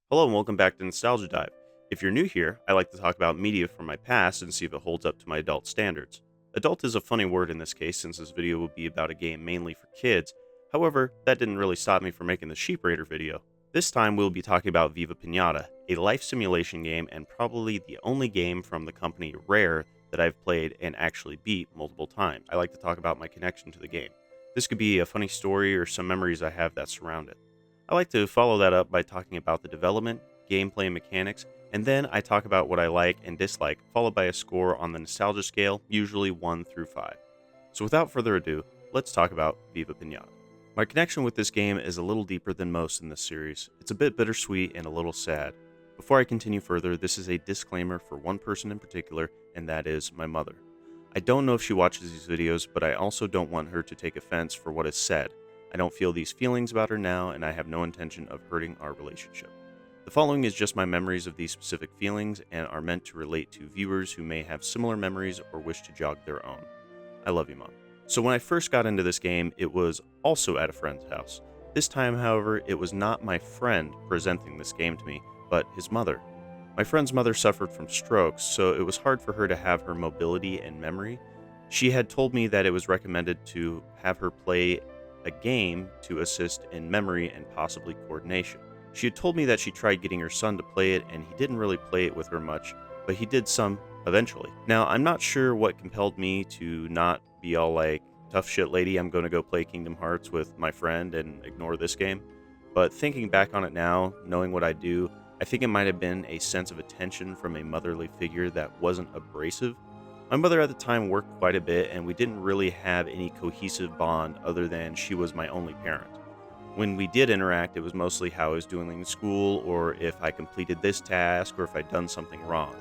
Hello and welcome back to Nostalgia Dive. If you're new here, I like to talk about media from my past and see if it holds up to my adult standards. Adult is a funny word in this case since this video will be about a game mainly for kids. However, that didn't really stop me from making the Sheep Raider video. This time we'll be talking about Viva Pinata, a life simulation game and probably the only game from the company Rare that I've played and actually beat multiple times. I like to talk about my connection to the game. This could be a funny story or some memories I have that surround it. I like to follow that up by talking about the development, gameplay, and mechanics, and then I talk about what I like and dislike, followed by a score on the nostalgia scale, usually 1 through 5. So without further ado, let's talk about Viva Pinata. My connection with this game is a little deeper than most in this series. It's a bit bittersweet and a little sad. Before I continue further, this is a disclaimer for one person in particular, and that is my mother. I don't know if she watches these videos, but I also don't want her to take offense for what is said. I don't feel these feelings about her now, and I have no intention of hurting our relationship. The following is just my memories of these specific feelings and are meant to relate to viewers who may have similar memories or wish to jog their own. I love you, Mom. So when I first got into this game, it was also at a friend's house. This time, however, it was not my friend presenting this game to me, but his mother. My friend's mother suffered from strokes, so it was hard for her to have her mobility and memory. She had told me that it was recommended to have her play a game to assist in memory and possibly coordination. She had told me that she tried getting her son to play it and he didn't really play it with her much, but he did some eventually. Now, I'm not sure what compelled me to not be all like, tough shit lady, I'm going to go play Kingdom Hearts with my friend and ignore this game. But thinking back on it now, knowing what I do, I think it might have been a sense of attention from a motherly figure that wasn't abrasive. My mother at the time worked quite a bit, and we didn't really have any cohesive bond other than she was my only parent. When we did interact, it was mostly how I was doing in school, or if I completed this task, or if I'd done something wrong.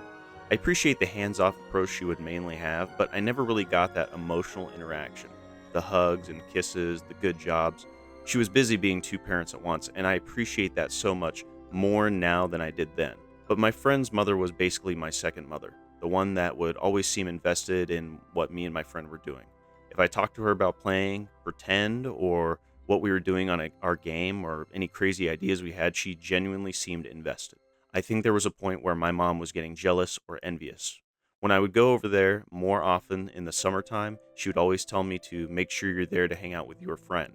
I appreciate the hands off approach she would mainly have, but I never really got that emotional interaction. The hugs and kisses, the good jobs. She was busy being two parents at once, and I appreciate that so much more now than I did then. But my friend's mother was basically my second mother, the one that would always seem invested in what me and my friend were doing. If I talked to her about playing pretend or what we were doing on our game or any crazy ideas we had, she genuinely seemed invested. I think there was a point where my mom was getting jealous or envious. When I would go over there more often in the summertime, she would always tell me to make sure you're there to hang out with your friend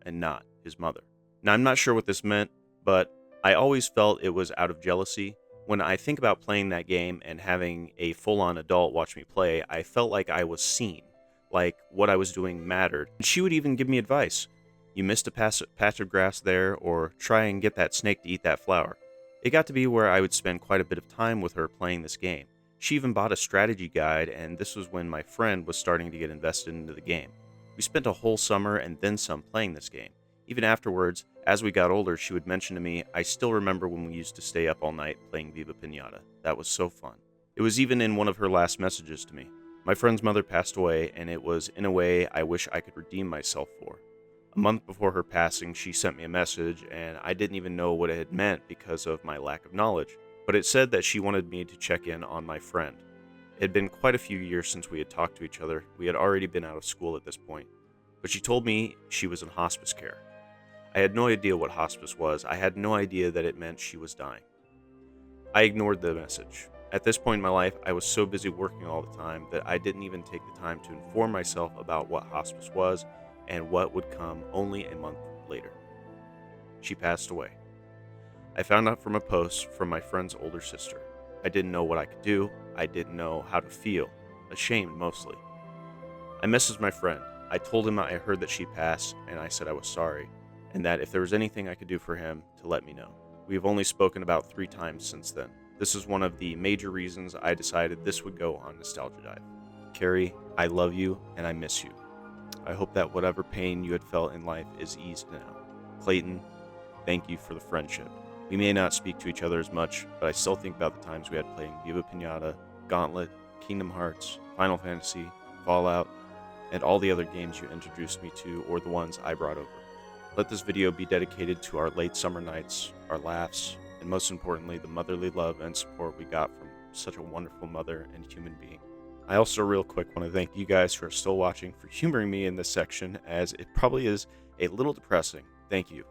and not his mother. Now, I'm not sure what this meant, but I always felt it was out of jealousy. When I think about playing that game and having a full on adult watch me play, I felt like I was seen, like what I was doing mattered. And she would even give me advice. You missed a patch of grass there, or try and get that snake to eat that flower. It got to be where I would spend quite a bit of time with her playing this game. She even bought a strategy guide, and this was when my friend was starting to get invested into the game. We spent a whole summer and then some playing this game. Even afterwards, as we got older, she would mention to me, I still remember when we used to stay up all night playing Viva Pinata. That was so fun. It was even in one of her last messages to me. My friend's mother passed away, and it was in a way I wish I could redeem myself for. A month before her passing, she sent me a message, and I didn't even know what it had meant because of my lack of knowledge, but it said that she wanted me to check in on my friend. It had been quite a few years since we had talked to each other. We had already been out of school at this point, but she told me she was in hospice care. I had no idea what hospice was. I had no idea that it meant she was dying. I ignored the message. At this point in my life, I was so busy working all the time that I didn't even take the time to inform myself about what hospice was and what would come only a month later. She passed away. I found out from a post from my friend's older sister. I didn't know what I could do. I didn't know how to feel. Ashamed, mostly. I messaged my friend. I told him I heard that she passed, and I said I was sorry, and that if there was anything I could do for him, to let me know. We have only spoken about 3 times since then. This is one of the major reasons I decided this would go on Nostalgia Dive. Carrie, I love you, and I miss you. I hope that whatever pain you had felt in life is eased now. Clayton, thank you for the friendship. We may not speak to each other as much, but I still think about the times we had playing Viva Pinata, Gauntlet, Kingdom Hearts, Final Fantasy, Fallout, and all the other games you introduced me to or the ones I brought over. Let this video be dedicated to our late summer nights, our laughs, and most importantly, the motherly love and support we got from such a wonderful mother and human being. I also real quick want to thank you guys who are still watching for humoring me in this section, as it probably is a little depressing. Thank you.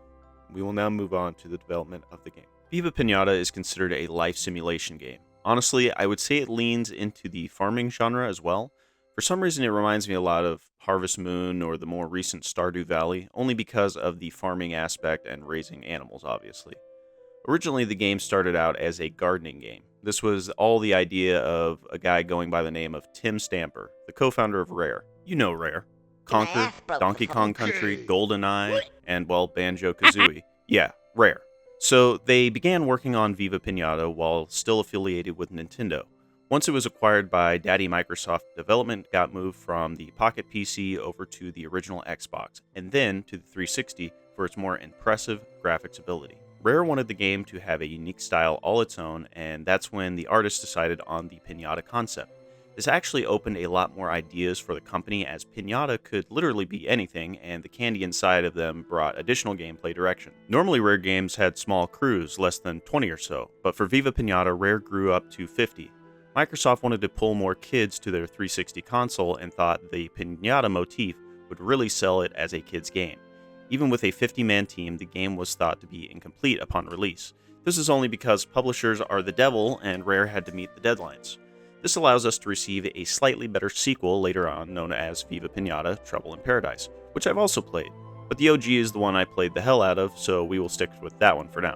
We will now move on to the development of the game. Viva Pinata is considered a life simulation game. Honestly, I would say it leans into the farming genre as well. For some reason, it reminds me a lot of Harvest Moon or the more recent Stardew Valley, only because of the farming aspect and raising animals, obviously. Originally, the game started out as a gardening game. This was all the idea of a guy going by the name of Tim Stamper, the co founder of Rare. You know Rare. Conker, Donkey Kong Country, GoldenEye, and, well, Banjo Kazooie. Yeah, Rare. So they began working on Viva Pinata while still affiliated with Nintendo. Once it was acquired by Daddy Microsoft, development got moved from the Pocket PC over to the original Xbox, and then to the 360 for its more impressive graphics ability. Rare wanted the game to have a unique style all its own, and that's when the artist decided on the pinata concept. This actually opened a lot more ideas for the company, as pinata could literally be anything, and the candy inside of them brought additional gameplay direction. Normally, Rare games had small crews, less than 20 or so, but for Viva Pinata, Rare grew up to 50. Microsoft wanted to pull more kids to their 360 console and thought the pinata motif would really sell it as a kids game. Even with a 50-man team, the game was thought to be incomplete upon release. This is only because publishers are the devil and Rare had to meet the deadlines. This allows us to receive a slightly better sequel later on known as Viva Pinata Trouble in Paradise, which I've also played, but the OG is the one I played the hell out of, so we will stick with that one for now.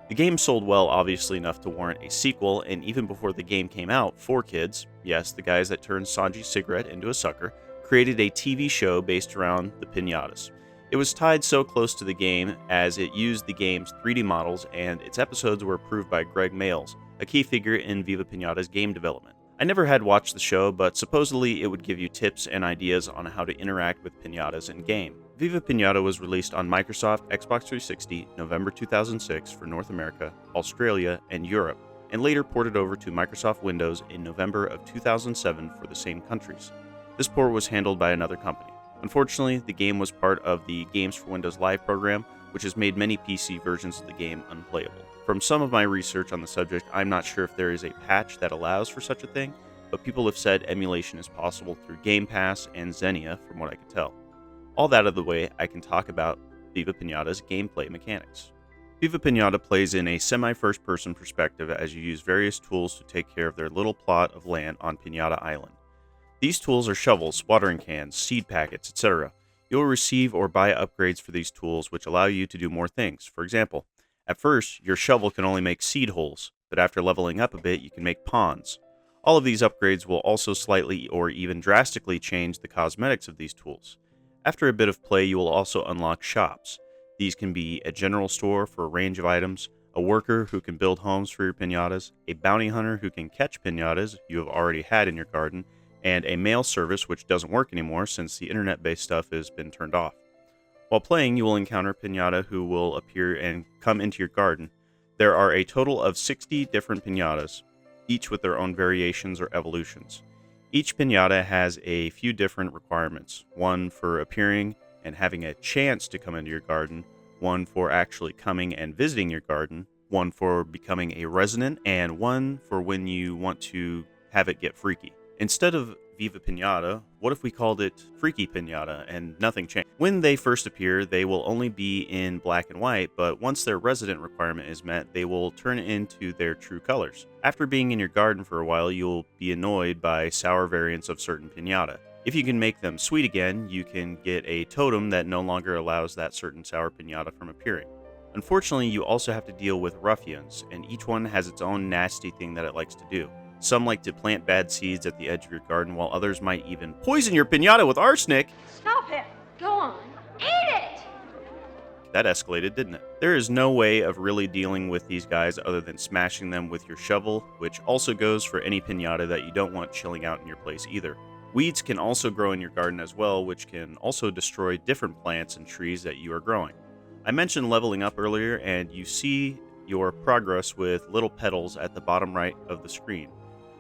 The game sold well, obviously enough to warrant a sequel, and even before the game came out, 4Kids, yes, the guys that turned Sanji Cigarette into a sucker, created a TV show based around the pinatas. It was tied so close to the game as it used the game's 3D models, and its episodes were approved by Greg Mayles, a key figure in Viva Pinata's game development. I never had watched the show, but supposedly it would give you tips and ideas on how to interact with pinatas in game. Viva Pinata was released on Microsoft Xbox 360 November 2006 for North America, Australia, and Europe, and later ported over to Microsoft Windows in November of 2007 for the same countries. This port was handled by another company. Unfortunately, the game was part of the Games for Windows Live program, which has made many PC versions of the game unplayable. From some of my research on the subject, I'm not sure if there is a patch that allows for such a thing, but people have said emulation is possible through Game Pass and Xenia, from what I can tell. All that out of the way, I can talk about Viva Pinata's gameplay mechanics. Viva Pinata plays in a semi-first-person perspective as you use various tools to take care of their little plot of land on Pinata Island. These tools are shovels, watering cans, seed packets, etc. You'll receive or buy upgrades for these tools which allow you to do more things. For example, at first, your shovel can only make seed holes, but after leveling up a bit, you can make ponds. All of these upgrades will also slightly or even drastically change the cosmetics of these tools. After a bit of play, you will also unlock shops. These can be a general store for a range of items, a worker who can build homes for your pinatas, a bounty hunter who can catch pinatas you have already had in your garden, and a mail service which doesn't work anymore since the internet-based stuff has been turned off. While playing, you will encounter pinata who will appear and come into your garden. There are a total of 60 different pinatas, each with their own variations or evolutions. Each pinata has a few different requirements, one for appearing and having a chance to come into your garden, one for actually coming and visiting your garden, one for becoming a resident, and one for when you want to have it get freaky. Instead of Viva Pinata, what if we called it Freaky Pinata and nothing changed? When they first appear, they will only be in black and white, but once their resident requirement is met, they will turn into their true colors. After being in your garden for a while, you'll be annoyed by sour variants of certain pinata. If you can make them sweet again, you can get a totem that no longer allows that certain sour pinata from appearing. Unfortunately, you also have to deal with ruffians, and each one has its own nasty thing that it likes to do. Some like to plant bad seeds at the edge of your garden, while others might even poison your pinata with arsenic. Stop it! Go on, eat it! That escalated, didn't it? There is no way of really dealing with these guys other than smashing them with your shovel, which also goes for any pinata that you don't want chilling out in your place either. Weeds can also grow in your garden as well, which can also destroy different plants and trees that you are growing. I mentioned leveling up earlier, and you see your progress with little petals at the bottom right of the screen.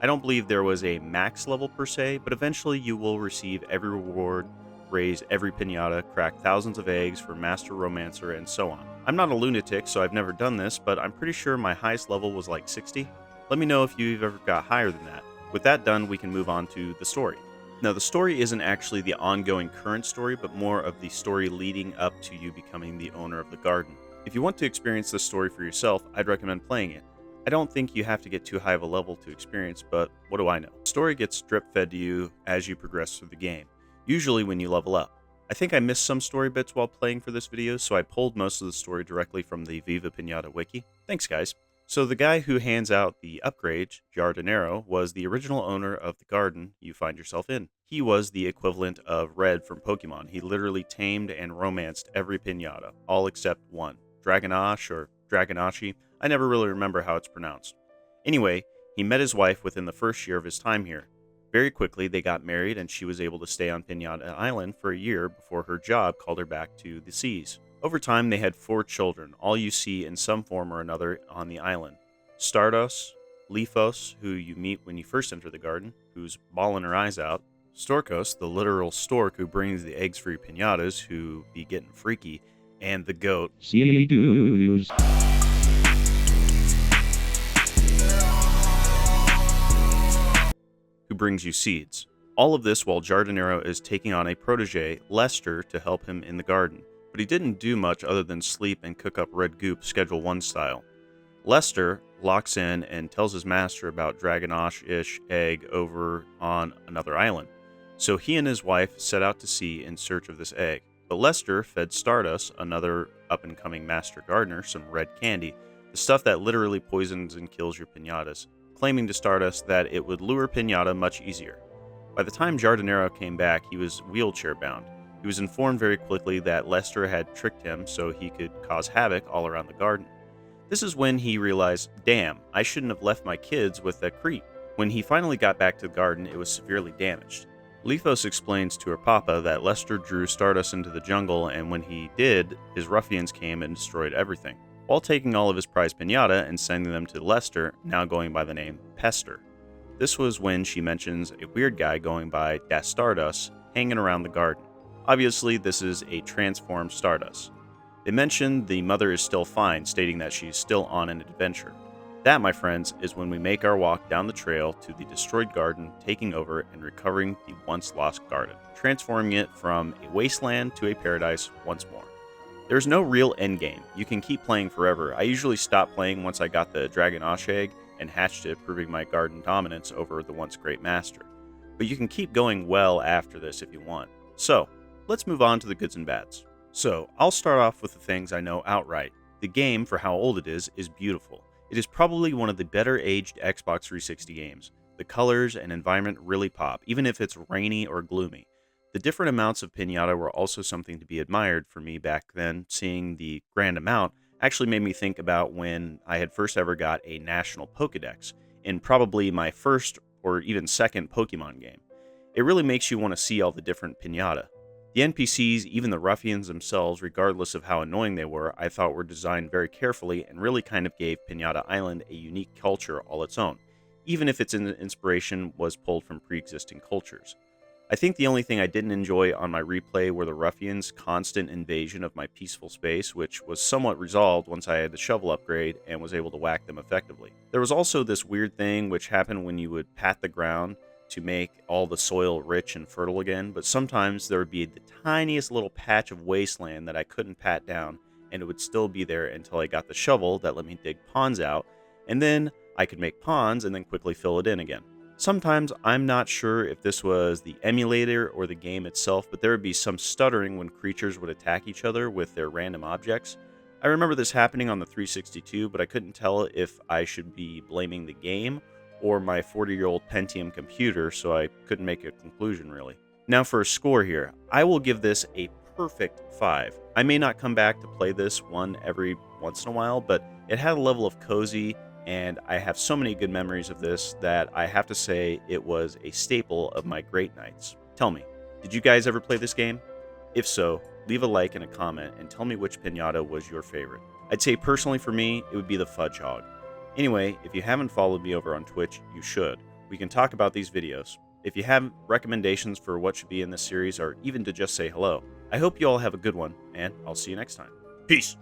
I don't believe there was a max level per se, but eventually you will receive every reward, raise every pinata, crack thousands of eggs for Master Romancer, and so on. I'm not a lunatic, so I've never done this, but I'm pretty sure my highest level was like 60. Let me know if you've ever got higher than that. With that done, we can move on to the story. Now, the story isn't actually the ongoing current story, but more of the story leading up to you becoming the owner of the garden. If you want to experience this story for yourself, I'd recommend playing it. I don't think you have to get too high of a level to experience, but what do I know? The story gets drip fed to you as you progress through the game, usually when you level up. I think I missed some story bits while playing for this video, so I pulled most of the story directly from the Viva Pinata wiki. Thanks, guys. So the guy who hands out the upgrade, Jardinero, was the original owner of the garden you find yourself in. He was the equivalent of Red from Pokemon. He literally tamed and romanced every pinata, all except one, Dragonash or Dragonashi. I never really remember how it's pronounced. Anyway, he met his wife within the first year of his time here. Very quickly, they got married, and she was able to stay on Pinata Island for a year before her job called her back to the seas. Over time, they had 4 children, all you see in some form or another on the island. Stardust, Lithos, who you meet when you first enter the garden, who's bawling her eyes out, Storkos, the literal stork who brings the eggs for your pinatas, who be getting freaky, and the goat, Seedus. who brings you seeds. All of this while Jardinero is taking on a protege, Lester, to help him in the garden. But he didn't do much other than sleep and cook up red goop Schedule 1 style. Lester locks in and tells his master about Dragonash-ish egg over on another island. So he and his wife set out to sea in search of this egg. But Lester fed Stardust, another up-and-coming master gardener, some red candy, the stuff that literally poisons and kills your pinatas, claiming to Stardust that it would lure Pinata much easier. By the time Jardinero came back, he was wheelchair-bound. He was informed very quickly that Lester had tricked him so he could cause havoc all around the garden. This is when he realized, damn, I shouldn't have left my kids with that creep. When he finally got back to the garden, it was severely damaged. Lithos explains to her papa that Lester drew Stardust into the jungle, and when he did, his ruffians came and destroyed everything, while taking all of his prized pinata and sending them to Lester, now going by the name Pester. This was when she mentions a weird guy going by Das Stardust hanging around the garden. Obviously, this is a transformed Stardust. They mention the mother is still fine, stating that she's still on an adventure. That, my friends, is when we make our walk down the trail to the destroyed garden, taking over and recovering the once lost garden, transforming it from a wasteland to a paradise once more. There's no real endgame. You can keep playing forever. I usually stopped playing once I got the Dragonash egg and hatched it, proving my garden dominance over the once great master. But you can keep going well after this if you want. So, let's move on to the goods and bads. So, I'll start off with the things I know outright. The game, for how old it is beautiful. It is probably one of the better aged Xbox 360 games. The colors and environment really pop, even if it's rainy or gloomy. The different amounts of pinata were also something to be admired for me back then. Seeing the grand amount actually made me think about when I had first ever got a national Pokedex, in probably my first or even second Pokemon game. It really makes you want to see all the different pinata. The NPCs, even the ruffians themselves, regardless of how annoying they were, I thought were designed very carefully and really kind of gave Pinata Island a unique culture all its own, even if its inspiration was pulled from pre-existing cultures. I think the only thing I didn't enjoy on my replay were the ruffians' constant invasion of my peaceful space, which was somewhat resolved once I had the shovel upgrade and was able to whack them effectively. There was also this weird thing which happened when you would pat the ground to make all the soil rich and fertile again, but sometimes there would be the tiniest little patch of wasteland that I couldn't pat down, and it would still be there until I got the shovel that let me dig ponds out, and then I could make ponds and then quickly fill it in again. Sometimes I'm not sure if this was the emulator or the game itself, but there would be some stuttering when creatures would attack each other with their random objects. I remember this happening on the 362, but I couldn't tell if I should be blaming the game or my 40-year-old Pentium computer, so I couldn't make a conclusion really. Now for a score here, I will give this a perfect 5. I may not come back to play this one every once in a while, but it had a level of cozy, and I have so many good memories of this that I have to say it was a staple of my great nights. Tell me, did you guys ever play this game? If so, leave a like and a comment and tell me which pinata was your favorite. I'd say personally for me, it would be the Fudge Hog. Anyway, if you haven't followed me over on Twitch, you should. We can talk about these videos. If you have recommendations for what should be in this series, or even to just say hello, I hope you all have a good one, and I'll see you next time. Peace!